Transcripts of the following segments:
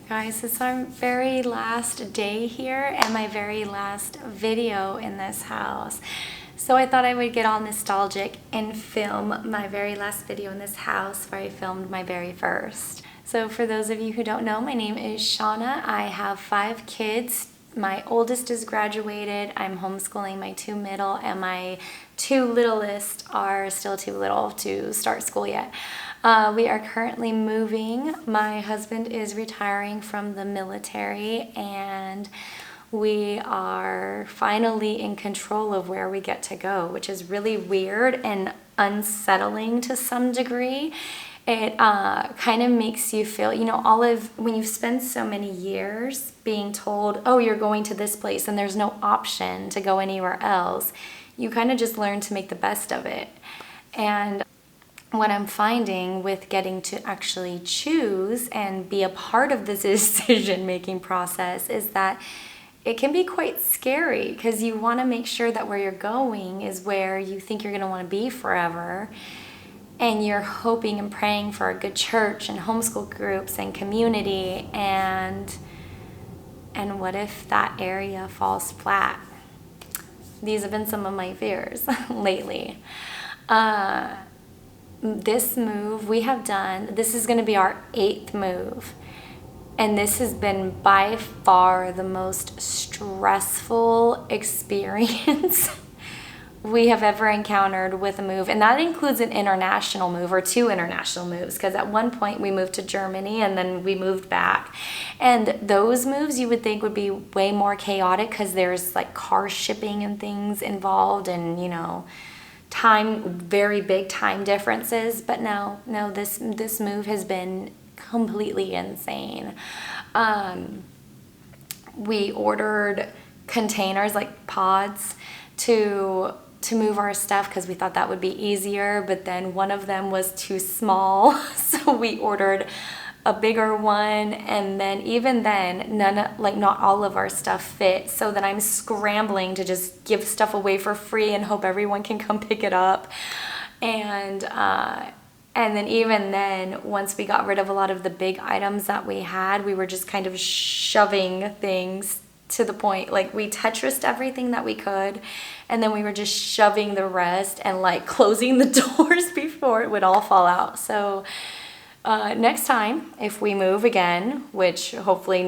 Guys, it's our very last day here and my very last video in this house. So I thought I would get all nostalgic and film my very last video in this house where I filmed my very first. So for those of you who don't know, my name is Shauna. I have 5 kids. My oldest is graduated. I'm homeschooling my 2 middle, and my 2 littlest are still too little to start school yet. We are currently moving. My husband is retiring from the military, and we are finally in control of where we get to go, which is really weird and unsettling to some degree. It kind of makes you feel, you know, when you've spent so many years being told, oh, you're going to this place and there's no option to go anywhere else, you kind of just learn to make the best of it. And what I'm finding with getting to actually choose and be a part of this decision-making process is that it can be quite scary, because you want to make sure that where you're going is where you think you're going to want to be forever. And you're hoping and praying for a good church and homeschool groups and community, and what if that area falls flat? These have been some of my fears lately. This move we have done, this is going to be our 8th move. And this has been by far the most stressful experience we have ever encountered with a move. And that includes an international move, or 2 international moves, because at one point we moved to Germany and then we moved back. And those moves you would think would be way more chaotic, because there's like car shipping and things involved, and you know, very big time differences. But no, this move has been completely insane. We ordered containers, like pods, to move our stuff, because we thought that would be easier, but then one of them was too small, so we ordered a bigger one, and then even then not all of our stuff fit, so then I'm scrambling to just give stuff away for free and hope everyone can come pick it up. And then even then, once we got rid of a lot of the big items that we had, we were just kind of shoving things to the point, like we Tetrised everything that we could, and then we were just shoving the rest and like closing the doors before it would all fall out. So next time, if we move again, which hopefully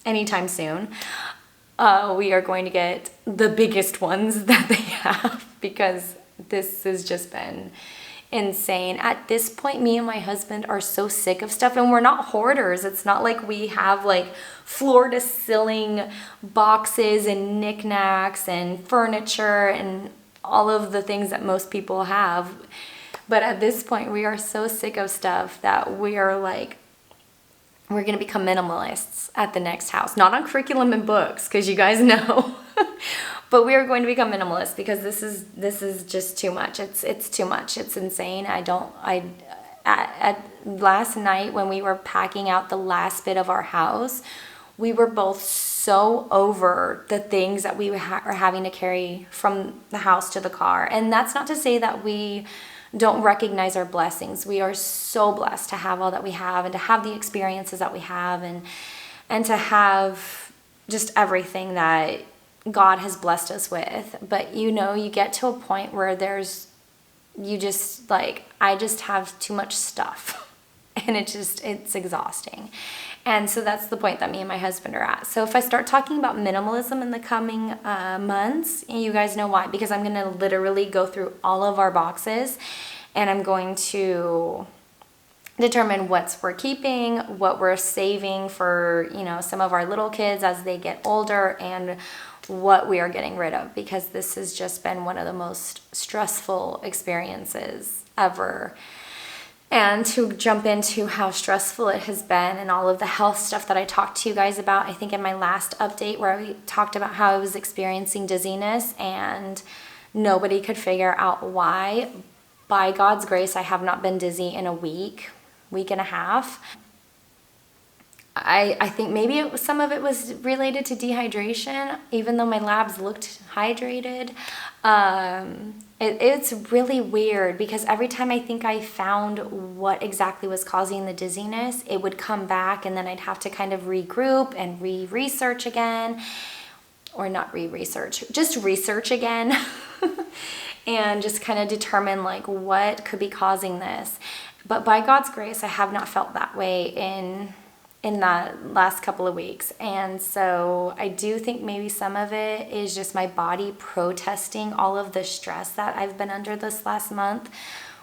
anytime soon, we are going to get the biggest ones that they have, because this has just been insane. At this point, me and my husband are so sick of stuff, and we're not hoarders. It's not like we have like floor to ceiling boxes and knickknacks and furniture and all of the things that most people have. But at this point, we are so sick of stuff that we are like, we're going to become minimalists at the next house. Not on curriculum and books, because you guys know. But we are going to become minimalists, because this is just too much. It's too much. It's insane. Last night when we were packing out the last bit of our house, we were both so over the things that we are having to carry from the house to the car. And that's not to say that we don't recognize our blessings. We are so blessed to have all that we have, and to have the experiences that we have, and to have just everything that God has blessed us with. But you know, you get to a point where I just have too much stuff, and it's exhausting. And so that's the point that me and my husband are at. So if I start talking about minimalism in the coming months, you guys know why, because I'm going to literally go through all of our boxes, and I'm going to determine what's we're keeping, what we're saving for, you know, some of our little kids as they get older, and what we are getting rid of, because this has just been one of the most stressful experiences ever. And to jump into how stressful it has been, and all of the health stuff that I talked to you guys about, I think in my last update, where I talked about how I was experiencing dizziness and nobody could figure out why. By God's grace, I have not been dizzy in a week and a half. I think maybe some of it was related to dehydration, even though my labs looked hydrated. It's really weird because every time I think I found what exactly was causing the dizziness, it would come back, and then I'd have to kind of regroup and research again, or not research, just research again, and just kind of determine like what could be causing this. But by God's grace, I have not felt that way in that last couple of weeks. And so I do think maybe some of it is just my body protesting all of the stress that I've been under this last month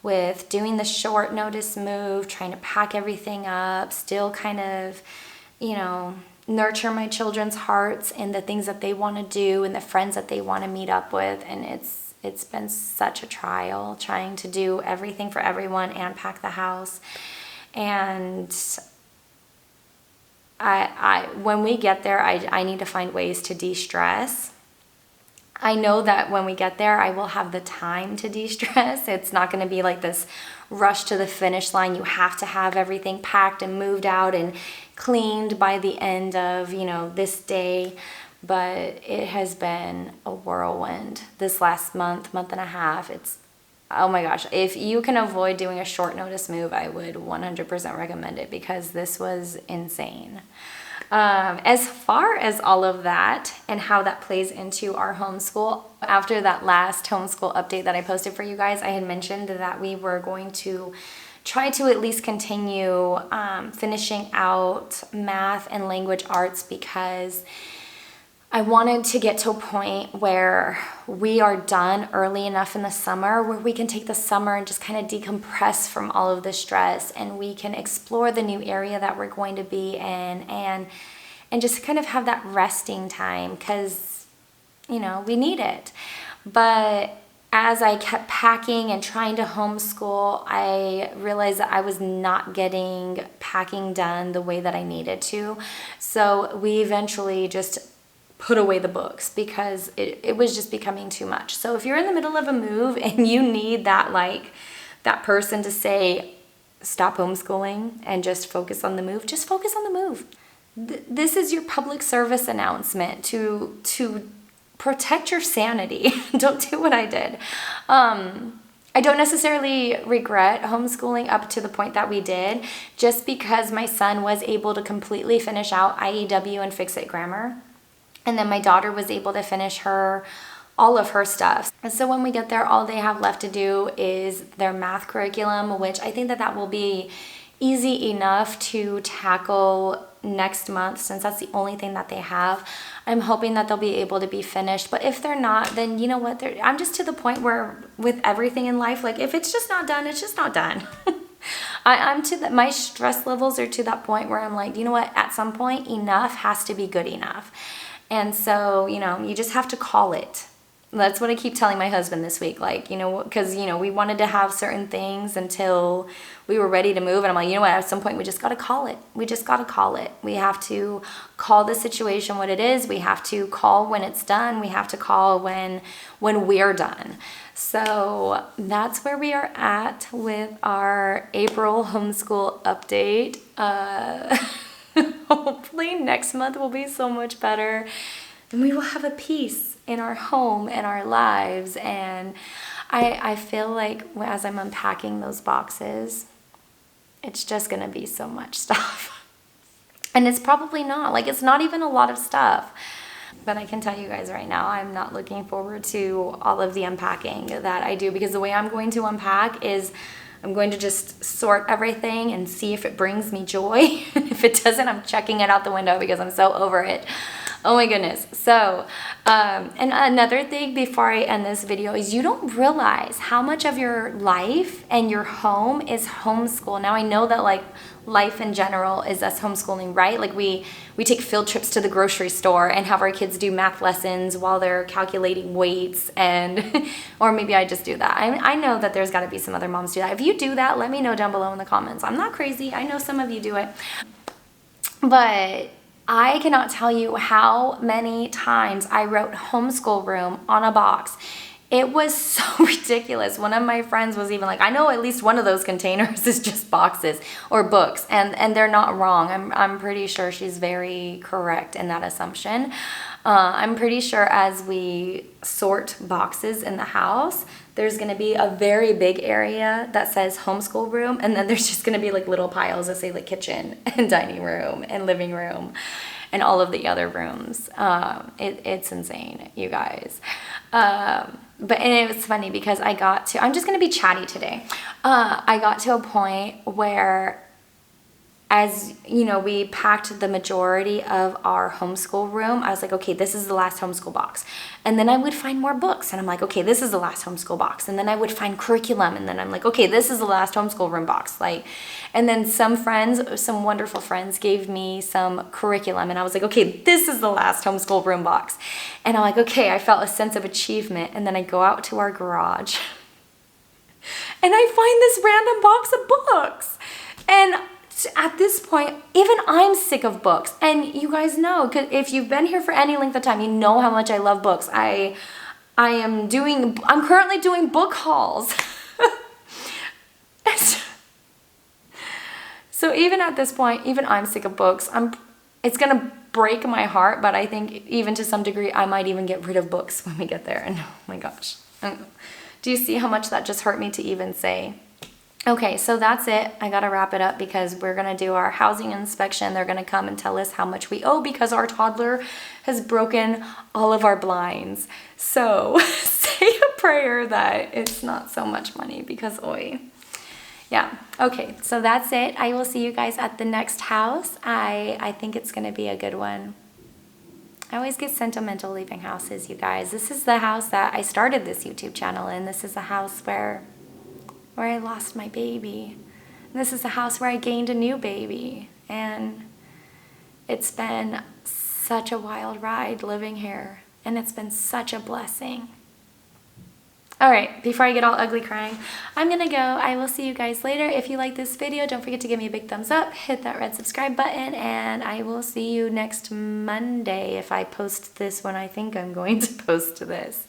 with doing the short notice move, trying to pack everything up, still kind of, nurture my children's hearts and the things that they want to do and the friends that they want to meet up with. And it's been such a trial trying to do everything for everyone and pack the house. And when we get there, I need to find ways to de-stress. I know that when we get there, I will have the time to de-stress. It's not going to be like this rush to the finish line. You have to have everything packed and moved out and cleaned by the end of, this day. But it has been a whirlwind this last month and a half. Oh my gosh, if you can avoid doing a short notice move, I would 100% recommend it because this was insane. As far as all of that and how that plays into our homeschool, after that last homeschool update that I posted for you guys, I had mentioned that we were going to try to at least continue finishing out math and language arts because I wanted to get to a point where we are done early enough in the summer where we can take the summer and just kind of decompress from all of the stress, and we can explore the new area that we're going to be in and just kind of have that resting time because, we need it. But as I kept packing and trying to homeschool, I realized that I was not getting packing done the way that I needed to. So we eventually just put away the books because it was just becoming too much. So if you're in the middle of a move and you need that person to say, stop homeschooling and just focus on the move, just focus on the move. This is your public service announcement to protect your sanity. Don't do what I did. I don't necessarily regret homeschooling up to the point that we did, just because my son was able to completely finish out IEW and Fix-It Grammar. And then my daughter was able to finish all of her stuff. And so when we get there, all they have left to do is their math curriculum, which I think that will be easy enough to tackle next month since that's the only thing that they have. I'm hoping that they'll be able to be finished. But if they're not, then you know what? I'm just to the point where with everything in life, like if it's just not done, it's just not done. My stress levels are to that point where I'm like, you know what? At some point, enough has to be good enough. And so, you just have to call it. That's what I keep telling my husband this week. Like, because, we wanted to have certain things until we were ready to move. And I'm like, you know what? At some point, we just got to call it. We just got to call it. We have to call the situation what it is. We have to call when it's done. We have to call when we're done. So that's where we are at with our April homeschool update. Hopefully next month will be so much better and we will have a peace in our home and our lives. And I feel like as I'm unpacking those boxes, it's just gonna be so much stuff. And it's probably not, like it's not even a lot of stuff. But I can tell you guys right now, I'm not looking forward to all of the unpacking that I do, because the way I'm going to unpack is I'm going to just sort everything and see if it brings me joy. If it doesn't, I'm checking it out the window because I'm so over it. Oh my goodness. So, and another thing before I end this video is you don't realize how much of your life and your home is homeschool. Now I know that like life in general is us homeschooling, right? Like we take field trips to the grocery store and have our kids do math lessons while they're calculating weights, and or maybe I just do that. I know that there's got to be some other moms do that. If you do that, let me know down below in the comments. I'm not crazy. I know some of you do it. But I cannot tell you how many times I wrote homeschool room on a box It was so ridiculous. One of my friends was even like, I know at least one of those containers is just boxes or books, and they're not wrong. I'm pretty sure she's very correct in that assumption. I'm pretty sure as we sort boxes in the house, there's going to be a very big area that says homeschool room, and then there's just going to be like little piles that say like kitchen and dining room and living room and all of the other rooms. It's insane, you guys. But and it was funny because I'm just going to be chatty today. I got to a point where, as you know, we packed the majority of our homeschool room. I was like, okay, this is the last homeschool box. And then I would find more books, and I'm like, okay, this is the last homeschool box. And then I would find curriculum, and then I'm like, okay, this is the last homeschool room box. And then some wonderful friends gave me some curriculum, and I was like, okay, this is the last homeschool room box. And I'm like, okay, I felt a sense of achievement. And then I go out to our garage, and I find this random box of books. And at this point, even I'm sick of books. And you guys know, 'cause if you've been here for any length of time, you know how much I love books. I'm currently doing book hauls. So even at this point, even I'm sick of books. It's gonna break my heart, but I think even to some degree, I might even get rid of books when we get there. And oh my gosh. Do you see how much that just hurt me to even say? Okay, so that's it. I gotta wrap it up because we're gonna do our housing inspection. They're gonna come and tell us how much we owe because our toddler has broken all of our blinds. So say a prayer that it's not so much money because oi. Yeah, okay, so that's it. I will see you guys at the next house. I think it's gonna be a good one. I always get sentimental leaving houses, you guys. This is the house that I started this YouTube channel in. This is the house where I lost my baby. And this is the house where I gained a new baby. And it's been such a wild ride living here. And it's been such a blessing. All right, before I get all ugly crying, I'm gonna go. I will see you guys later. If you like this video, don't forget to give me a big thumbs up, hit that red subscribe button, and I will see you next Monday if I post this when I think I'm going to post this.